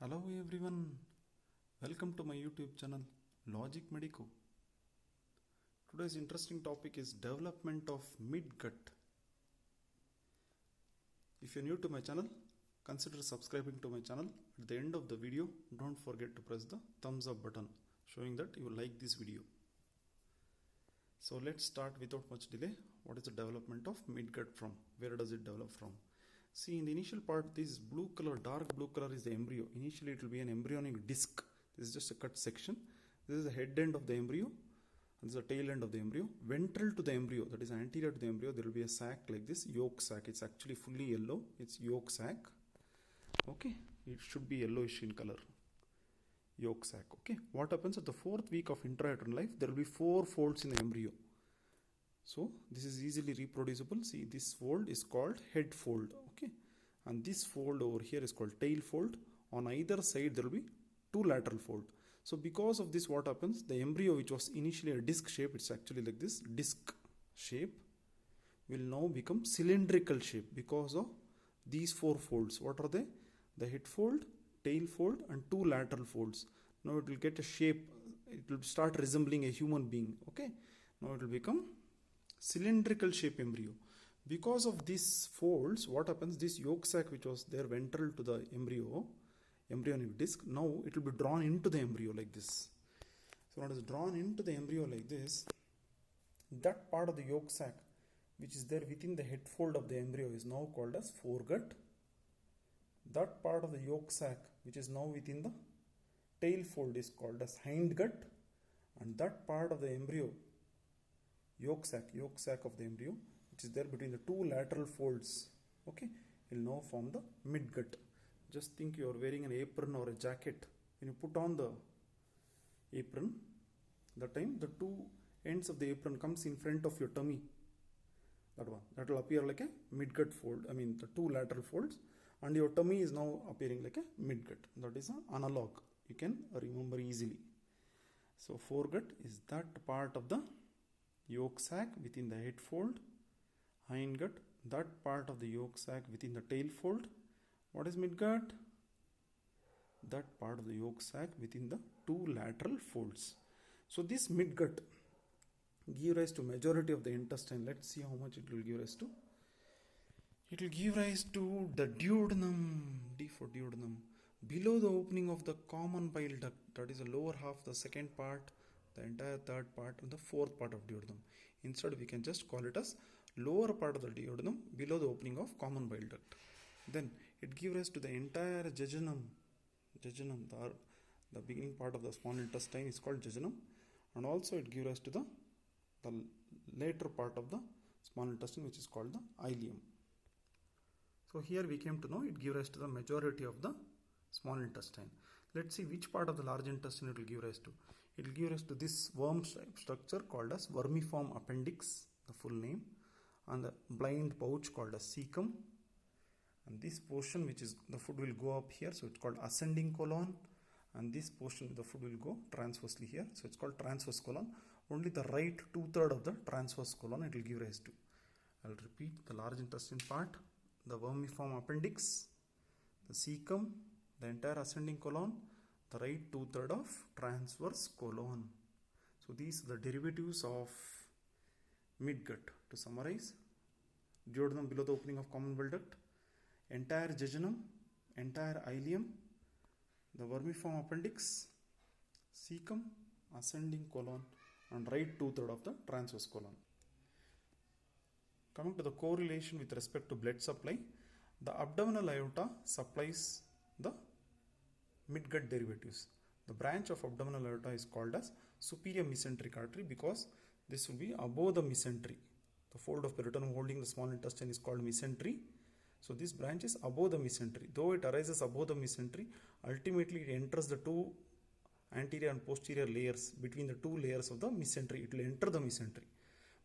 Hello everyone, welcome to my YouTube channel Logic Medico. Today's interesting topic is development of midgut. If you're new to my channel, consider subscribing to my channel. At the end of the video, don't forget to press the thumbs up button showing that you like this video. So let's start without much delay. What is the development of midgut from? Where does it develop from? See, in the initial part, this blue color, dark blue color is the embryo. Initially, it will be an embryonic disc. This is just a cut section. This is the head end of the embryo. And this is the tail end of the embryo. Ventral to the embryo, that is anterior to the embryo, there will be a sac like this, yolk sac. It's actually fully yellow. It's yolk sac. Okay, it should be yellowish in color. Yolk sac. Okay, what happens at the 4th week of intrauterine life? There will be 4 folds in the embryo. So this is easily reproducible. See, this fold is called head fold. Okay, and this fold over here is called tail fold. On either side there will be 2 lateral fold. So because of this, what happens? The embryo, which was initially a disc shape, it's actually like this disc shape, will now become cylindrical shape because of these 4 folds. What are they? The head fold, tail fold, and 2 lateral folds. Now it will get a shape. It will start resembling a human being. Okay, now it will become cylindrical shape embryo. Because of these folds, what happens? This yolk sac, which was there ventral to the embryo, embryonic disc, now it will be drawn into the embryo like this. So when it is drawn into the embryo like this, that part of the yolk sac which is there within the head fold of the embryo is now called as foregut. That part of the yolk sac which is now within the tail fold is called as hindgut, and that part of the embryo, yolk sac of the embryo, which is there between the 2 lateral folds, okay, will now form the midgut. Just think you are wearing an apron or a jacket. When you put on the apron, the time the 2 ends of the apron comes in front of your tummy, that one, that will appear like a midgut fold. I mean the 2 lateral folds, and your tummy is now appearing like a midgut. That is an analog. You can remember easily. So foregut is that part of the yolk sac within the head fold. Hindgut, that part of the yolk sac within the tail fold. What is midgut? That part of the yolk sac within the 2 lateral folds. So this midgut give rise to majority of the intestine. Let's see how much it will give rise to. It will give rise to the duodenum. D for duodenum. Below the opening of the common bile duct, that is the lower half, the second part, the entire third part, and the 4th part of duodenum. Instead, we can just call it as lower part of the duodenum below the opening of common bile duct. Then it gives rise to the entire jejunum. Jejunum, the beginning part of the small intestine is called jejunum, and also it gives rise to the later part of the small intestine, which is called the ileum. So here we came to know it gives rise to the majority of the small intestine. Let's see which part of the large intestine it will give rise to. It will give rise to this worm structure called as vermiform appendix, the full name, and the blind pouch called as cecum. And this portion, which is the food will go up here, so it's called ascending colon, and this portion the food will go transversely here, so it's called transverse colon. Only the right 2/3 of the transverse colon it will give rise to. I'll repeat: the large intestine part, the vermiform appendix, the cecum, the entire ascending colon, the right 2/3 of transverse colon. So these are the derivatives of midgut. To summarize: duodenum below the opening of common bile duct, entire jejunum, entire ileum, the vermiform appendix, cecum, ascending colon, and right 2/3 of the transverse colon. Coming to the correlation with respect to blood supply, the abdominal aorta supplies the midgut derivatives. The branch of abdominal aorta is called as superior mesenteric artery because this will be above the mesentery. The fold of peritoneum holding the small intestine is called mesentery. So this branch is above the mesentery. Though it arises above the mesentery, ultimately it enters the 2 anterior and posterior layers. Between the 2 layers of the mesentery, it will enter the mesentery.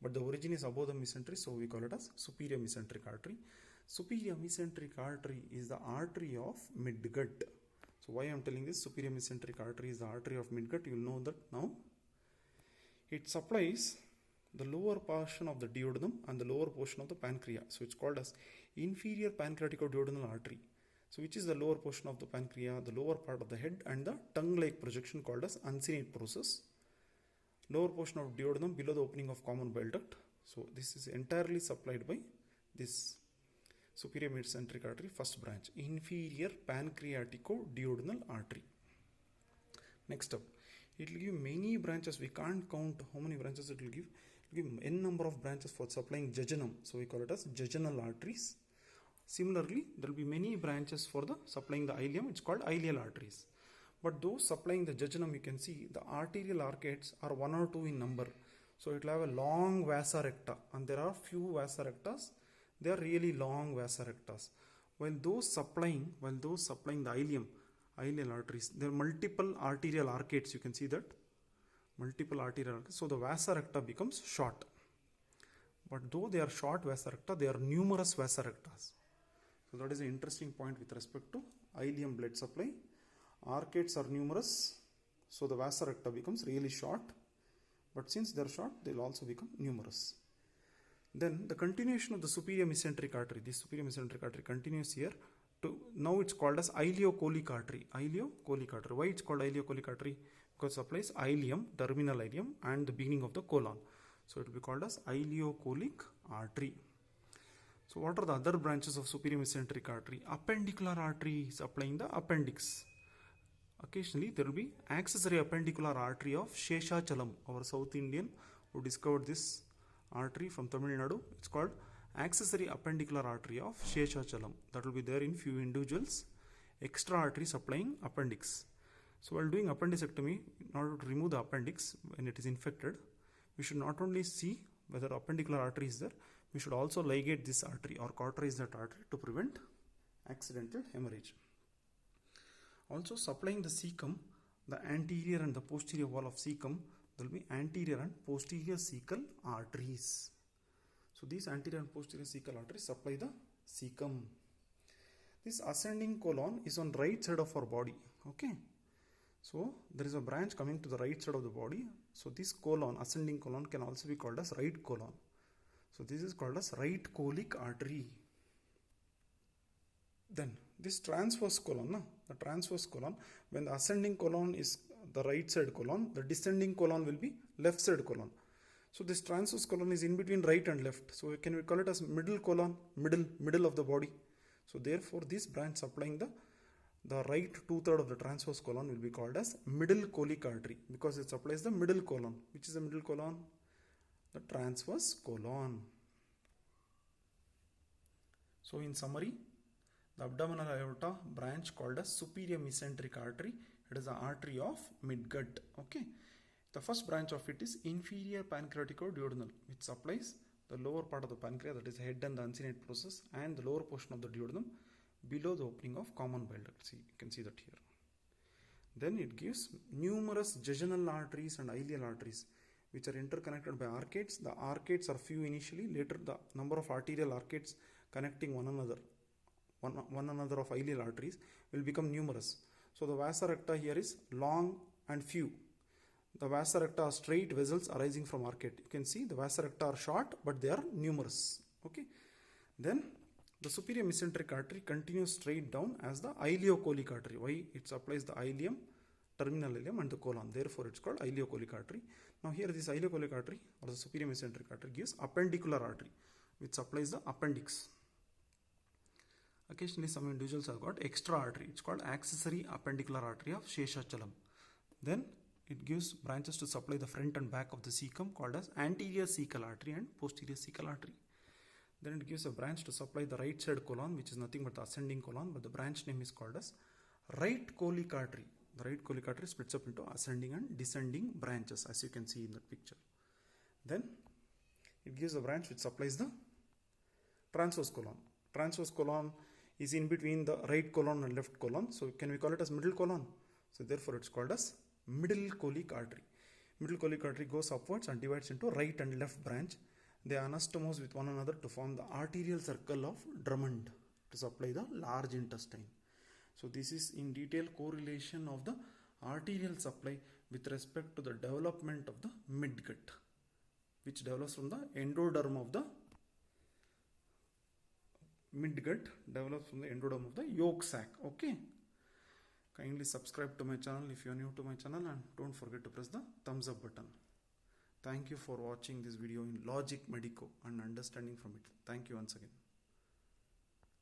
But the origin is above the mesentery, so we call it as superior mesenteric artery. Superior mesenteric artery is the artery of midgut. So why I am telling this? Superior mesenteric artery is the artery of midgut. You will know that now. It supplies the lower portion of the duodenum and the lower portion of the pancreas. So it's called as inferior pancreaticoduodenal artery. So which is the lower portion of the pancreas, the lower part of the head, and the tongue-like projection called as uncinate process. Lower portion of duodenum below the opening of common bile duct. So this is entirely supplied by this superior mesenteric artery, first branch, inferior pancreatico-duodenal artery. Next up, it will give many branches. We can't count how many branches it will give. It will give n number of branches for supplying jejunum. So we call it as jejunal arteries. Similarly, there will be many branches for the supplying the ileum. It's called ileal arteries. But those supplying the jejunum, you can see the arterial arcades are 1 or 2 in number. So it will have a long vasa recta, and there are few vasa rectas. They are really long vasa rectas. While those supplying the ileum, ileal arteries, there are multiple arterial arcades. You can see that multiple arterial arcades. So the vasa recta becomes short. But though they are short vasa recta, they are numerous vasa rectas. So that is an interesting point with respect to ileum blood supply. Arcades are numerous, so the vasa recta becomes really short. But since they are short, they will also become numerous. Then the continuation of the superior mesenteric artery. This superior mesenteric artery continues here. Now it's called as ileocholic artery. Ileocholic artery. Why it's called ileocholic artery? Because it supplies ileum, terminal ileum, and the beginning of the colon. So it will be called as ileocholic artery. So what are the other branches of superior mesenteric artery? Appendicular artery supplying the appendix. Occasionally there will be accessory appendicular artery of Sheshachalam, our South Indian who discovered this artery from Tamil Nadu. It's called accessory appendicular artery of Sheshachalam. That will be there in few individuals. Extra artery supplying appendix. So while doing appendicectomy, in order to remove the appendix when it is infected, we should not only see whether appendicular artery is there, we should also ligate this artery or cauterize that artery to prevent accidental hemorrhage. Also supplying the cecum, the anterior and the posterior wall of cecum, there will be anterior and posterior cecal arteries. So these anterior and posterior cecal arteries supply the cecum. This ascending colon is on right side of our body. Okay. So there is a branch coming to the right side of the body. So this colon, ascending colon, can also be called as right colon. So this is called as right colic artery. Then this transverse colon, the transverse colon, when the ascending colon is the right side colon, the descending colon will be left side colon. So this transverse colon is in between right and left. So can we call it as middle colon, middle of the body. So therefore this branch supplying the right 2/3 of the transverse colon will be called as middle colic artery, because it supplies the middle colon. Which is the middle colon? The transverse colon. So in summary, the abdominal aorta branch called as superior mesenteric artery. It is the artery of midgut. Okay. The first branch of it is inferior pancreatico-duodenal, which supplies the lower part of the pancreas, that is head and the uncinate process, and the lower portion of the duodenum below the opening of common bile duct. See, you can see that here. Then it gives numerous jejunal arteries and ileal arteries, which are interconnected by arcades. The arcades are few initially. Later, the number of arterial arcades connecting one another of ileal arteries will become numerous. So the vasa recta here is long and few. The vasa recta are straight vessels arising from arcade. You can see the vasa recta are short, but they are numerous. Okay. Then the superior mesenteric artery continues straight down as the ileocholic artery. Why? It supplies the ileum, terminal ileum, and the colon. Therefore, it's called ileocholic artery. Now here this ileocholic artery or the superior mesenteric artery gives appendicular artery, which supplies the appendix. Occasionally some individuals have got extra artery. It's called accessory appendicular artery of Sheshachalam. Then it gives branches to supply the front and back of the cecum called as anterior cecal artery and posterior cecal artery. Then it gives a branch to supply the right side colon, which is nothing but the ascending colon, but the branch name is called as right colic artery. The right colic artery splits up into ascending and descending branches, as you can see in that picture. Then it gives a branch which supplies the transverse colon. Transverse colon is in between the right colon and left colon. So can we call it as middle colon? So therefore it's called as middle colic artery. Middle colic artery goes upwards and divides into right and left branch. They anastomose with one another to form the arterial circle of Drummond to supply the large intestine. So this is in detail correlation of the arterial supply with respect to the development of the midgut, which develops from the endoderm of the midgut develops from the endoderm of the yolk sac. Okay. Kindly subscribe to my channel if you are new to my channel, and don't forget to press the thumbs up button. Thank you for watching this video in Logic Medico and understanding from it. Thank you once again.